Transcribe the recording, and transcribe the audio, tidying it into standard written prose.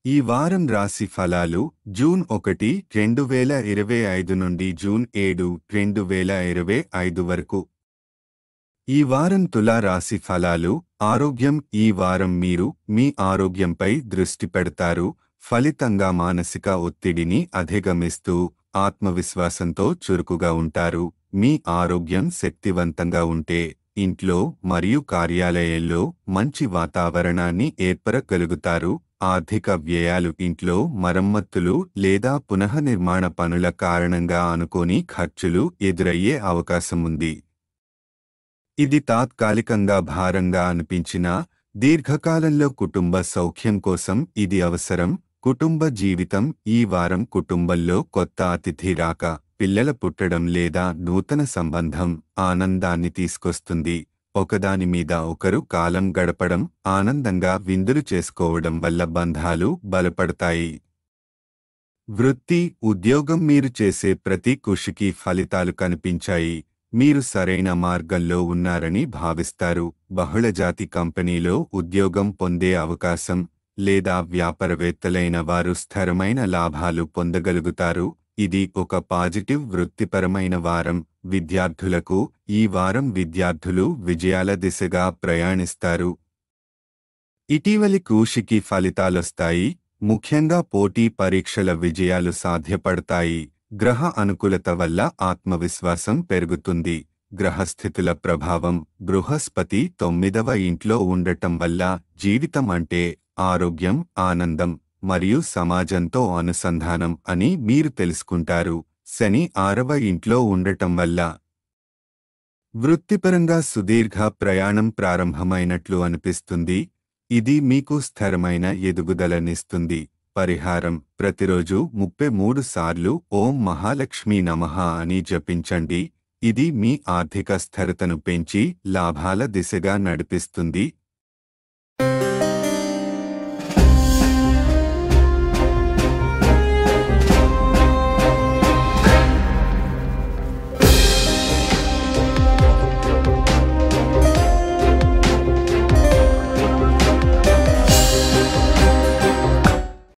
ఈ వారం రాశి ఫలాలు జూన్ 1, 2025 నుండి జూన్ 7, 2025 వరకు. ఈ వారం తులా రాశి ఫలాలు. ఆరోగ్యం. ఈ వారం మీరు మీ ఆరోగ్యంపై దృష్టి పెడతారు. ఫలితంగా మానసిక ఒత్తిడిని అధిగమిస్తూ ఆత్మవిశ్వాసంతో చురుకుగా ఉంటారు. మీ ఆరోగ్యం శక్తివంతంగా ఉంటే ఇంట్లో మరియు కార్యాలయంలో మంచి వాతావరణాన్ని ఏర్పరగలుగుతారు. ఆర్థిక వ్యయాలు. ఇంట్లో మరమ్మతులు లేదా పునఃనిర్మాణ పనుల కారణంగా అనుకోని ఖర్చులు ఎదురయ్యే అవకాశముంది. ఇది తాత్కాలికంగా భారంగా అనిపించినా దీర్ఘకాలంలో కుటుంబ సౌఖ్యం కోసం ఇది అవసరం. కుటుంబ జీవితం. ఈ వారం కుటుంబంలో కొత్త అతిథి రాక, పిల్లల పుట్టడం లేదా నూతన సంబంధం ఆనందాన్ని తీసుకొస్తుంది. ఒకదాని మీద ఒకరు కాలం గడపడం, ఆనందంగా విందులు చేసుకోవడం వల్ల బంధాలు బలపడతాయి. వృత్తి. ఉద్యోగం. మీరు చేసే ప్రతి కృషికి ఫలితాలు కనిపించాయి. మీరు సరైన మార్గంలో ఉన్నారని భావిస్తారు. బహుళజాతి కంపెనీలో ఉద్యోగం పొందే అవకాశం లేదా వ్యాపారవేత్తలైన వారు స్థిరమైన లాభాలు పొందగలుగుతారు. ఇది ఒక పాజిటివ్ వృత్తిపరమైన వారం. విద్యార్థులకు. ఈ వారం విద్యార్థులు విజయాల దిశగా ప్రయాణిస్తారు. ఇటీవలి కృషికి ఫలితాలొస్తాయి. ముఖ్యంగా పోటీ పరీక్షల విజయాలు సాధ్యపడతాయి. గ్రహ అనుకూలత వల్ల ఆత్మవిశ్వాసం పెరుగుతుంది. గ్రహస్థితుల ప్రభావం. బృహస్పతి 9వ ఇంట్లో ఉండటం వల్ల జీవితం అంటే ఆరోగ్యం, ఆనందం మరియు సమాజంతో అనుసంధానం అని మీరు తెలుసుకుంటారు. శని 6వ ఇంట్లో ఉండటం వల్ల వృత్తిపరంగా సుదీర్ఘ ప్రయాణం ప్రారంభమైనట్లు అనిపిస్తుంది. ఇది మీకు స్థిరమైన ఎదుగుదలనిస్తుంది. పరిహారం. ప్రతిరోజు 33 సార్లు ఓం మహాలక్ష్మీ నమః అని జపించండి. ఇది మీ ఆర్థిక స్థిరతను పెంచి లాభాల దిశగా నడిపిస్తుంది.